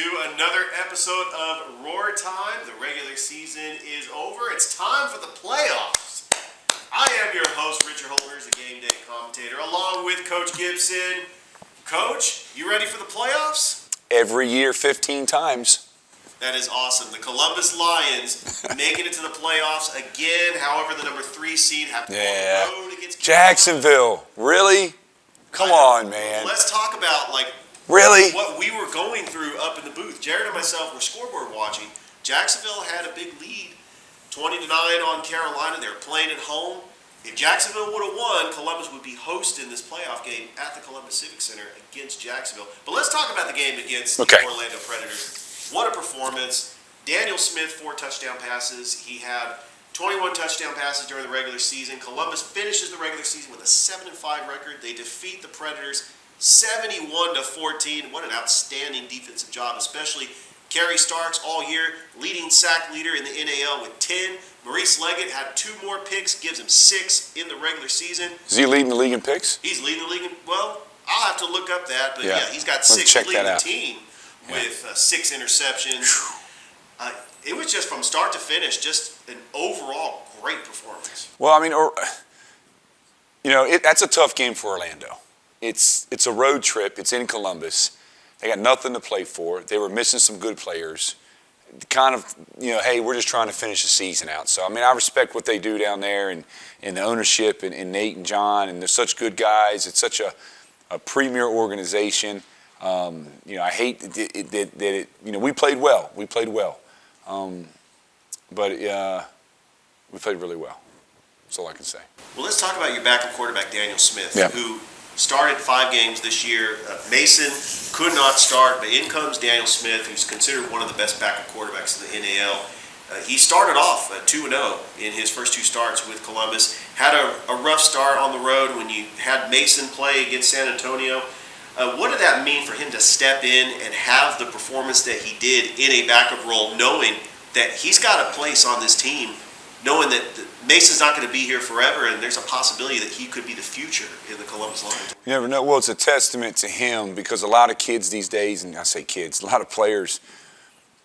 to another episode of Roar Time. The regular season is over. It's time for the playoffs. I am your host, Richard Holmers, the game day commentator, along with Coach Gibson. Coach, you ready for the playoffs? Every year, 15 times. That is awesome. The Columbus Lions making it to the playoffs again. However, the number 3 seed have to go on the road against Jacksonville. Really? Come on, man. Let's talk about, really? What we were going through up in the booth. Jared and myself were scoreboard watching. Jacksonville had a big lead, 20-9 on Carolina. They were playing at home. If Jacksonville would have won, Columbus would be hosting this playoff game at the Columbus Civic Center against Jacksonville. But let's talk about the game against the Orlando Predators. What a performance. Daniel Smith, 4 touchdown passes. He had 21 touchdown passes during the regular season. Columbus finishes the regular season with a 7-5 record. They defeat the Predators 71-14. What an outstanding defensive job, especially Kerry Starks all year, leading sack leader in the NAL with 10. Maurice Leggett had 2 more picks, gives him 6 in the regular season. Is he leading the league in picks? He's leading the league I'll have to look up that, but yeah he's got 6 leading the team with 6 interceptions. It was just from start to finish, just an overall great performance. Well, I mean, that's a tough game for Orlando. It's a road trip. It's in Columbus. They got nothing to play for. They were missing some good players. Kind of, hey, we're just trying to finish the season out. So, I mean, I respect what they do down there and the ownership and Nate and John, and they're such good guys. It's such a premier organization. I hate that we played well. We played well. But we played really well. That's all I can say. Well, let's talk about your backup quarterback, Daniel Smith, yeah. who started 5 games this year. Mason could not start, but in comes Daniel Smith, who's considered one of the best backup quarterbacks in the NAL. He started off 2-0 in his first 2 starts with Columbus. Had a rough start on the road when you had Mason play against San Antonio. What did that mean for him to step in and have the performance that he did in a backup role, knowing that he's got a place on this team, knowing that Mason's not going to be here forever, and there's a possibility that he could be the future in the Columbus Lions? You never know. Well, it's a testament to him because a lot of kids these days, and I say kids, a lot of players,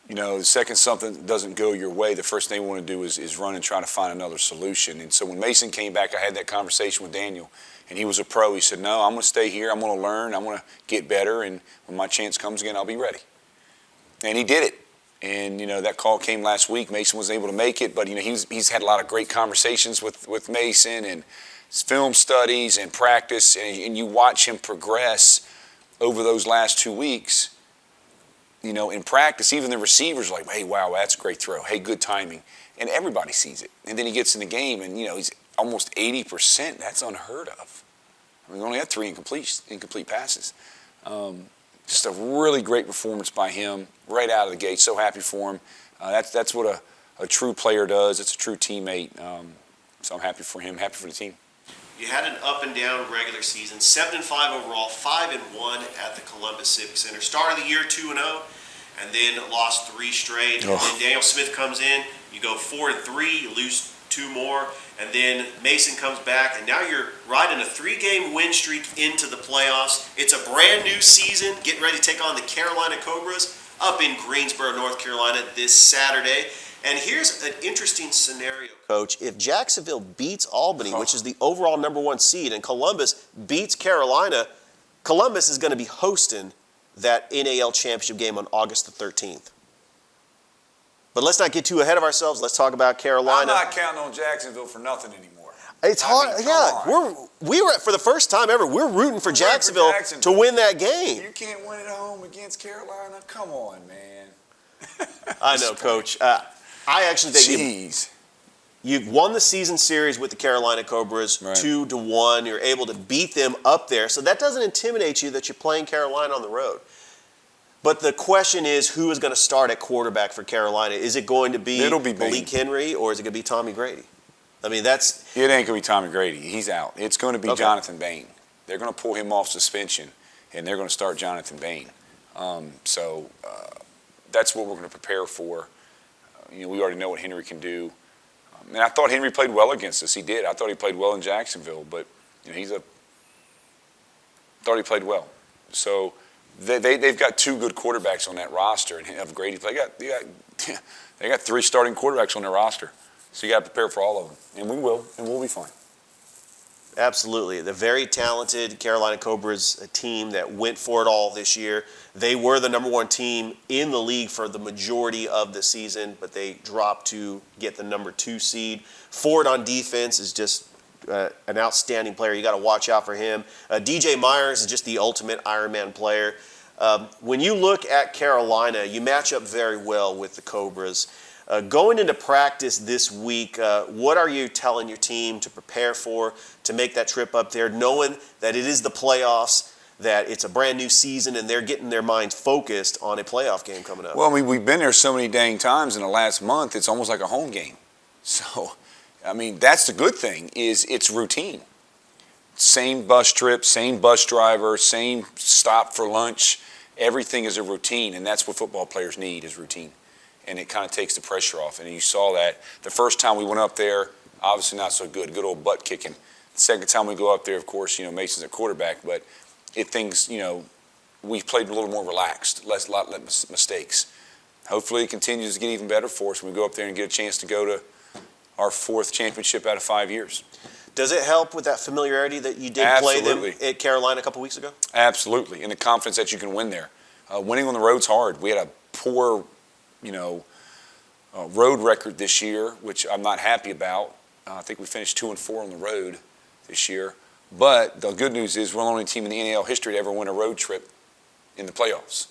the second something doesn't go your way, the first thing they want to do is run and try to find another solution. And so when Mason came back, I had that conversation with Daniel, and he was a pro. He said, no, I'm going to stay here. I'm going to learn. I'm going to get better, and when my chance comes again, I'll be ready. And he did it. And, that call came last week. Mason was able to make it, but, he's had a lot of great conversations with Mason and his film studies and practice, and you watch him progress over those last 2 weeks, in practice. Even the receivers are like, hey, wow, that's a great throw. Hey, good timing. And everybody sees it. And then he gets in the game, and, he's almost 80%. That's unheard of. I mean, we only had 3 incomplete passes. Just a really great performance by him right out of the gate. So happy for him. That's what a true player does. It's a true teammate. So I'm happy for him, happy for the team. You had an up and down regular season, 7-5 overall, 5-1 at the Columbus Civic Center. Start of the year 2-0, and then lost 3 straight. And then Daniel Smith comes in. You go 4-3, you lose 2 more, and then Mason comes back, and now you're riding a 3-game win streak into the playoffs. It's a brand new season, getting ready to take on the Carolina Cobras up in Greensboro, North Carolina this Saturday. And here's an interesting scenario, Coach. If Jacksonville beats Albany, which is the overall number 1 seed, and Columbus beats Carolina, Columbus is going to be hosting that NAL Championship game on August the 13th. But let's not get too ahead of ourselves. Let's talk about Carolina. I'm not counting on Jacksonville for nothing anymore. It's hard. We were for the first time ever. We're rooting for Jacksonville to win that game. You can't win at home against Carolina. Come on, man. I know, Coach. I actually think you've won the season series with the Carolina Cobras 2-1. You're able to beat them up there, so that doesn't intimidate you that you're playing Carolina on the road. But the question is, who is going to start at quarterback for Carolina? Is it going to be Malik Henry, or is it going to be Tommy Grady? I mean, it ain't going to be Tommy Grady. He's out. It's going to be Jonathan Bain. They're going to pull him off suspension, and they're going to start Jonathan Bain. So that's what we're going to prepare for. We already know what Henry can do. And I thought Henry played well against us. He did. I thought he played well in Jacksonville, but thought he played well. So they've got two good quarterbacks on that roster, and have Grady. They got three starting quarterbacks on their roster, so you got to prepare for all of them, and we will, and we'll be fine. Absolutely. The very talented Carolina Cobras, a team that went for it all this year. They were the number one team in the league for the majority of the season, but they dropped to get the number 2 seed. Ford on defense is just an outstanding player. You got to watch out for him. DJ Myers is just the ultimate Ironman player. When you look at Carolina, you match up very well with the Cobras. Going into practice this week, what are you telling your team to prepare for, to make that trip up there, knowing that it is the playoffs, that it's a brand new season, and they're getting their minds focused on a playoff game coming up? Well, I mean, we've been there so many dang times in the last month, it's almost like a home game. So, I mean, that's the good thing, is it's routine. Same bus trip, same bus driver, same stop for lunch. Everything is a routine, and that's what football players need, is routine. And it kind of takes the pressure off. And you saw that the first time we went up there, obviously not so good butt kicking. The second time we go up there, of course, Mason's a quarterback, but we played a little more relaxed, less mistakes. Hopefully it continues to get even better for us when we go up there and get a chance to go to our 4th championship out of 5 years. Does it help with that familiarity that you did play them at Carolina a couple weeks ago? Absolutely, and the confidence that you can win there. Winning on the road's hard. We had a poor road record this year, which I'm not happy about. I think we finished 2-4 on the road this year. But the good news is we're the only team in the NAL history to ever win a road trip in the playoffs.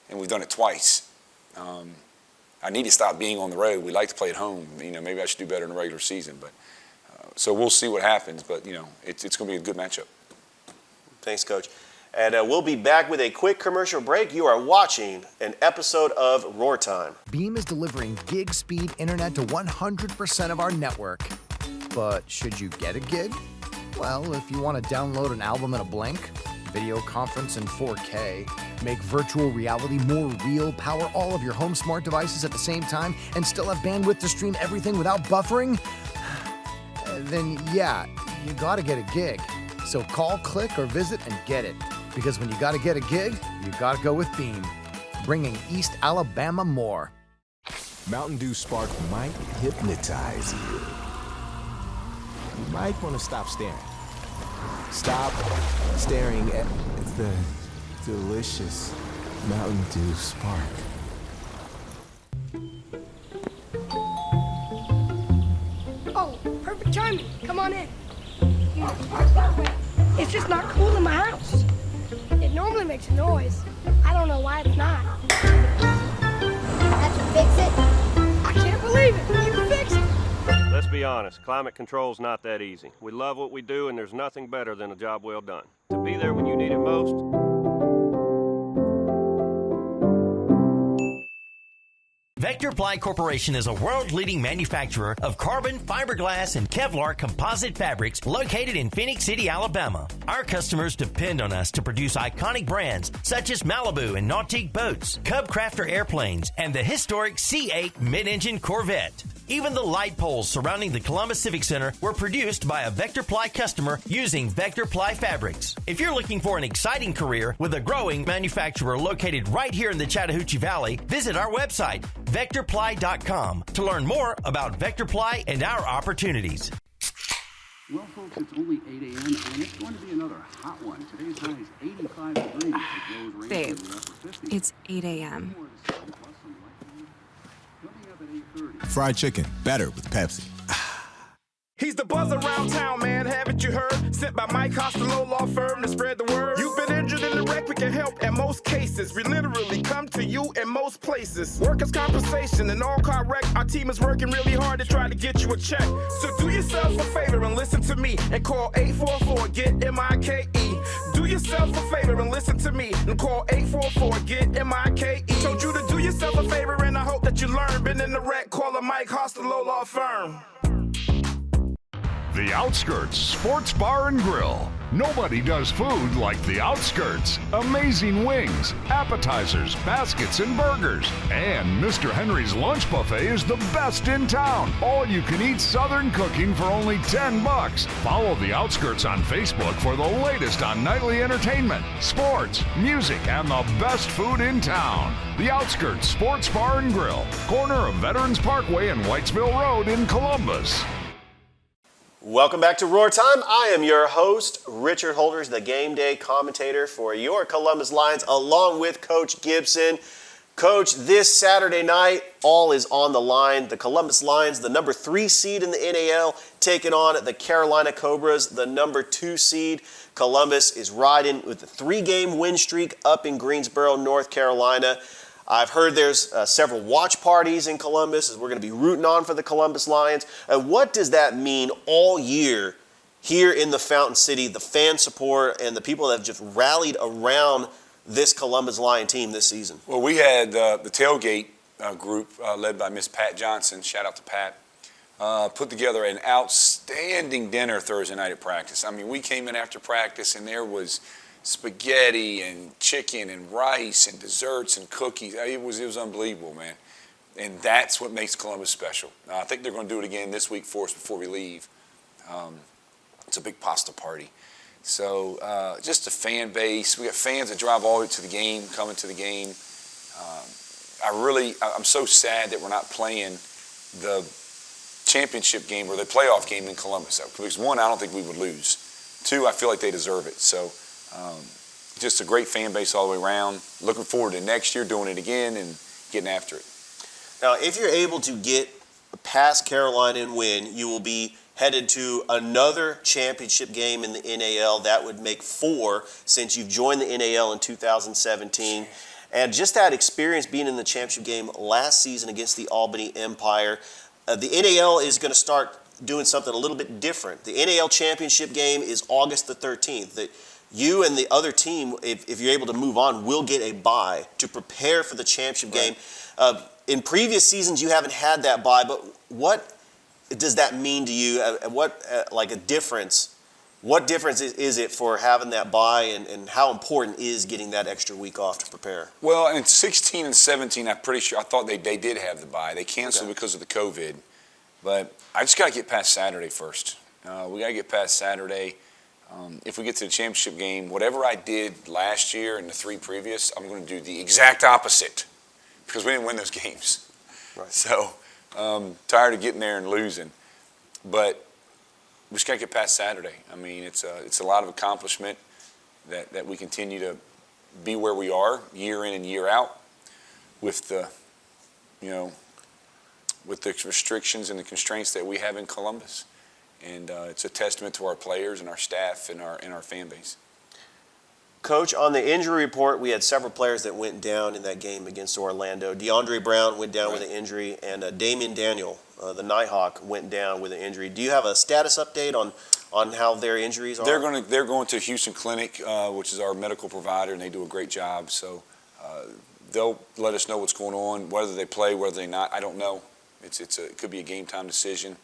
And we've done it twice. I need to stop being on the road. We like to play at home. Maybe I should do better in the regular season. But so we'll see what happens. But, it's going to be a good matchup. Thanks, Coach. And we'll be back with a quick commercial break. You are watching an episode of Roar Time. Beam is delivering gig speed internet to 100% of our network. But should you get a gig? Well, if you want to download an album in a blink, video conference in 4K, make virtual reality more real, power all of your home smart devices at the same time, and still have bandwidth to stream everything without buffering, then yeah, you gotta get a gig. So call, click, or visit and get it. Because when you gotta get a gig, you gotta go with Beam. Bringing East Alabama more. Mountain Dew Spark might hypnotize you. You might want to stop staring. Stop staring at the delicious Mountain Dew Spark. Oh, perfect timing. Come on in. It's just not cool in my house. It normally makes a noise. I don't know why it's not. How'd you fix it? I can't believe it. You fixed it. Let's be honest, climate control's not that easy. We love what we do, and there's nothing better than a job well done. To be there when you need it most. Vector Ply Corporation is a world-leading manufacturer of carbon, fiberglass, and Kevlar composite fabrics located in Phoenix City, Alabama. Our customers depend on us to produce iconic brands such as Malibu and Nautique boats, Cub Crafter airplanes, and the historic C8 mid-engine Corvette. Even the light poles surrounding the Columbus Civic Center were produced by a Vector Ply customer using Vector Ply fabrics. If you're looking for an exciting career with a growing manufacturer located right here in the Chattahoochee Valley, visit our website, VectorPly.com, to learn more about Vector Ply and our opportunities. Well, folks, it's only 8 a.m. and it's going to be another hot one. Today's high is 85 degrees. Babe, it's 8 a.m. Fried chicken, better with Pepsi. He's the buzz around town, man, haven't you heard? Sent by Mike Costello Law Firm to spread the word. You've been injured in the wreck, we can help in most cases. We literally come to you in most places. Workers' compensation and all car wreck. Our team is working really hard to try to get you a check. So do yourself a favor and listen to me and call 844-GET-MIKE. Do yourself a favor and listen to me and call 844-GET-MIKE. Told you to do yourself a favor and I hope that you learn. Been in the wreck, call a Mike Costello Law Firm. The Outskirts Sports Bar and Grill. Nobody does food like The Outskirts. Amazing wings, appetizers, baskets, and burgers. And Mr. Henry's Lunch Buffet is the best in town. All you can eat Southern cooking for only $10. Follow The Outskirts on Facebook for the latest on nightly entertainment, sports, music, and the best food in town. The Outskirts Sports Bar and Grill, corner of Veterans Parkway and Whitesville Road in Columbus. Welcome back to Roar Time. I am your host, Richard Holders, the game day commentator for your Columbus Lions, along with Coach Gibson. Coach, this Saturday night, all is on the line. The Columbus Lions, the number 3 seed in the NAL, taking on the Carolina Cobras, the number 2 seed. Columbus is riding with a 3-game win streak up in Greensboro, North Carolina. I've heard there's several watch parties in Columbus as we're going to be rooting on for the Columbus Lions. What does that mean all year here in the Fountain City, the fan support and the people that have just rallied around this Columbus Lion team this season? Well, we had the tailgate group led by Miss Pat Johnson, shout out to Pat, put together an outstanding dinner Thursday night at practice. I mean, we came in after practice and there was spaghetti and chicken and rice and desserts and cookies. It was unbelievable, man. And that's what makes Columbus special. I think they're going to do it again this week for us before we leave. It's a big pasta party. So just a fan base. We got fans that drive all the way to the game, coming to the game. I'm so sad that we're not playing the championship game or the playoff game in Columbus. Because 1, I don't think we would lose. 2, I feel like they deserve it. So just a great fan base all the way around. Looking forward to next year doing it again and getting after it. Now, if you're able to get past Carolina and win, you will be headed to another championship game in the NAL. That would make 4 since you've joined the NAL in 2017. And just that experience being in the championship game last season against the Albany Empire, the NAL is going to start doing something a little bit different. The NAL championship game is August the 13th. You and the other team, if you're able to move on, will get a bye to prepare for the championship game. In previous seasons, you haven't had that bye, but what does that mean to you? What difference is it for having that bye, and how important is getting that extra week off to prepare? Well, in 16 and 17, I'm pretty sure, I thought they did have the bye. They canceled because of the COVID. But I just got to get past Saturday first. We got to get past Saturday. If we get to the championship game, whatever I did last year and the 3 previous, I'm going to do the exact opposite because we didn't win those games. Right. So tired of getting there and losing. But we just got to get past Saturday. I mean, it's a lot of accomplishment that we continue to be where we are year in and year out with the, with the restrictions and the constraints that we have in Columbus. And it's a testament to our players and our staff and our fan base. Coach, on the injury report, we had several players that went down in that game against Orlando. DeAndre Brown went down with an injury, and Damian Daniel, the Nighthawk, went down with an injury. Do you have a status update on how their injuries are? They're going to Houston Clinic, which is our medical provider, and they do a great job. So they'll let us know what's going on, whether they play, whether they not. I don't know. It could be a game time decision.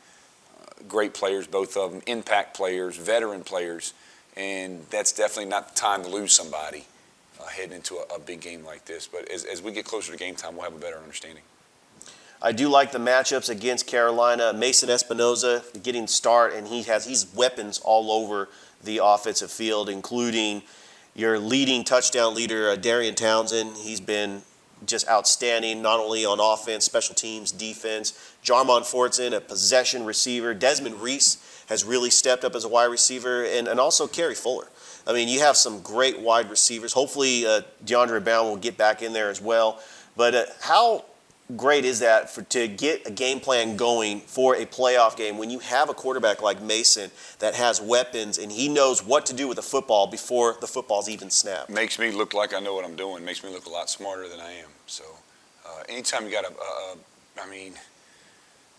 Great players, both of them, impact players, veteran players, and that's definitely not the time to lose somebody heading into a big game like this. But as we get closer to game time, we'll have a better understanding. I do like the matchups against Carolina. Mason Espinoza getting the start, and he's weapons all over the offensive field, including your leading touchdown leader, Darian Townsend. He's been just outstanding, not only on offense, special teams, defense. Jarmon Fortson, a possession receiver. Desmond Reese has really stepped up as a wide receiver, and also Kerry Fuller. I mean, you have some great wide receivers. Hopefully, DeAndre Brown will get back in there as well. But how great is that to get a game plan going for a playoff game when you have a quarterback like Mason that has weapons and he knows what to do with the football before the football's even snapped? Makes me look like I know what I'm doing. Makes me look a lot smarter than I am. So anytime you got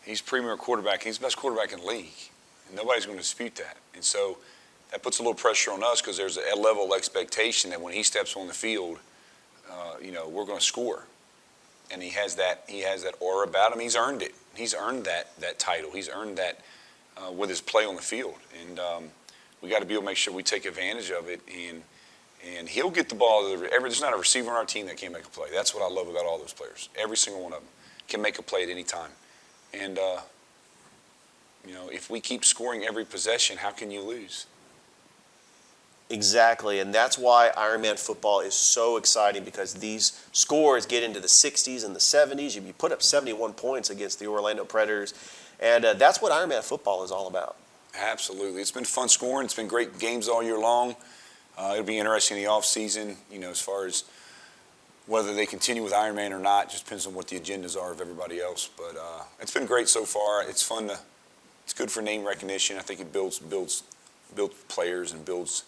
he's premier quarterback. He's the best quarterback in the league. And nobody's going to dispute that. And so that puts a little pressure on us because there's a level of expectation that when he steps on the field, we're going to score. And he has that aura about him. He's earned it. He's earned that title. He's earned that with his play on the field. And we got to be able to make sure we take advantage of it. And he'll get the ball. There's not a receiver on our team that can't make a play. That's what I love about all those players. Every single one of them can make a play at any time. And, if we keep scoring every possession, how can you lose? Exactly, and that's why Ironman football is so exciting, because these scores get into the 60s and the 70s. You put up 71 points against the Orlando Predators, and that's what Ironman football is all about. Absolutely. It's been fun scoring. It's been great games all year long. It'll be interesting in the offseason, as far as whether they continue with Ironman or not. Just depends on what the agendas are of everybody else. But it's been great so far. It's fun. It's good for name recognition. I think it builds players and builds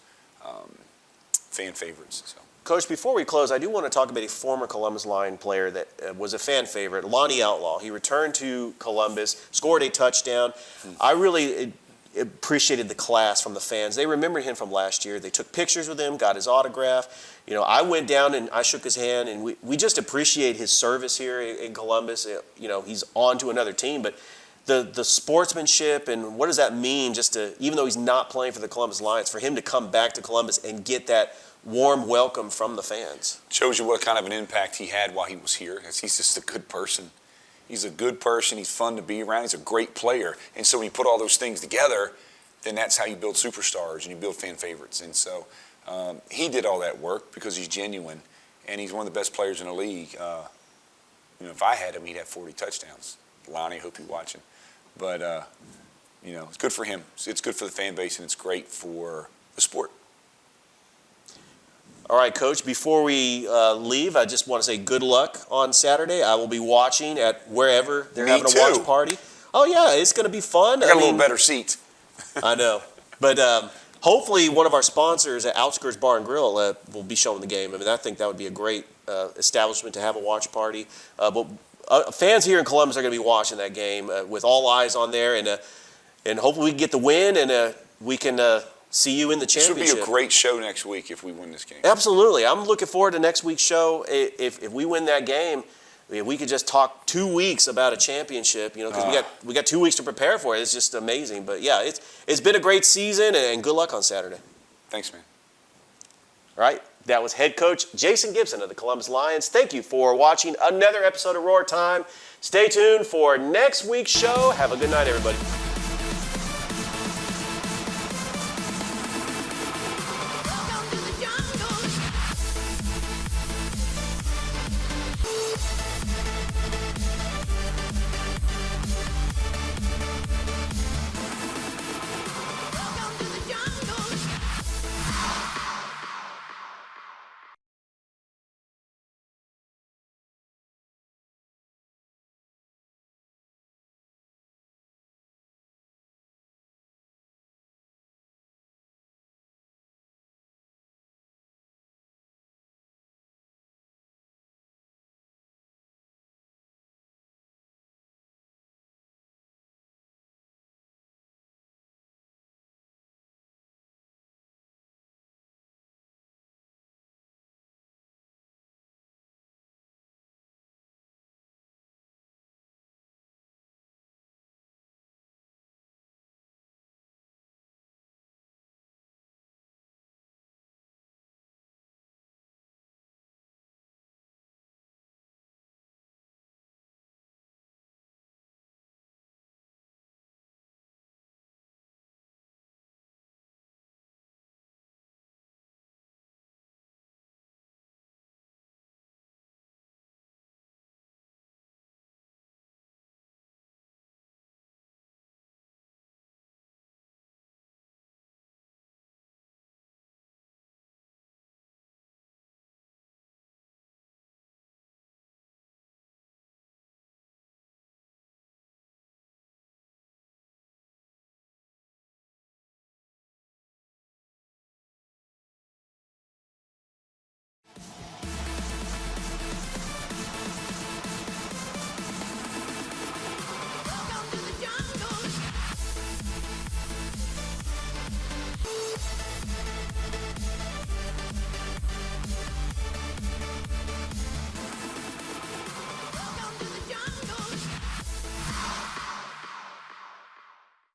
fan favorites. So. Coach, before we close, I do want to talk about a former Columbus Lion player that was a fan favorite, Lonnie Outlaw. He returned to Columbus, scored a touchdown. I really appreciated the class from the fans. They remembered him from last year. They took pictures with him, got his autograph. I went down and I shook his hand, and we just appreciate his service here in Columbus. He's on to another team, but the sportsmanship and what does that mean, just to, even though he's not playing for the Columbus Lions, for him to come back to Columbus and get that warm welcome from the fans. Shows you what kind of an impact he had while he was here. He's just a good person. He's a good person. He's fun to be around. He's a great player. And so when you put all those things together, then that's how you build superstars and you build fan favorites. And so he did all that work because he's genuine, and he's one of the best players in the league. If I had him, he'd have 40 touchdowns. Lonnie, I hope you're watching. But, it's good for him. It's good for the fan base, and it's great for the sport. All right, Coach, before we leave, I just want to say good luck on Saturday. I will be watching at wherever they're having a watch party. Oh, yeah, it's going to be fun. I got a little better seats. I know. But hopefully one of our sponsors at Outskirts Bar and Grill will be showing the game. I think that would be a great establishment to have a watch party. But fans here in Columbus are going to be watching that game with all eyes on there, and hopefully we can get the win, and we can see you in the championship. This would be a great show next week if we win this game. Absolutely. I'm looking forward to next week's show. If we win that game, we could just talk 2 weeks about a championship, because we got 2 weeks to prepare for it. It's just amazing. But, yeah, it's been a great season, and good luck on Saturday. Thanks, man. All right. That was head coach Jason Gibson of the Columbus Lions. Thank you for watching another episode of Roar Time. Stay tuned for next week's show. Have a good night, everybody.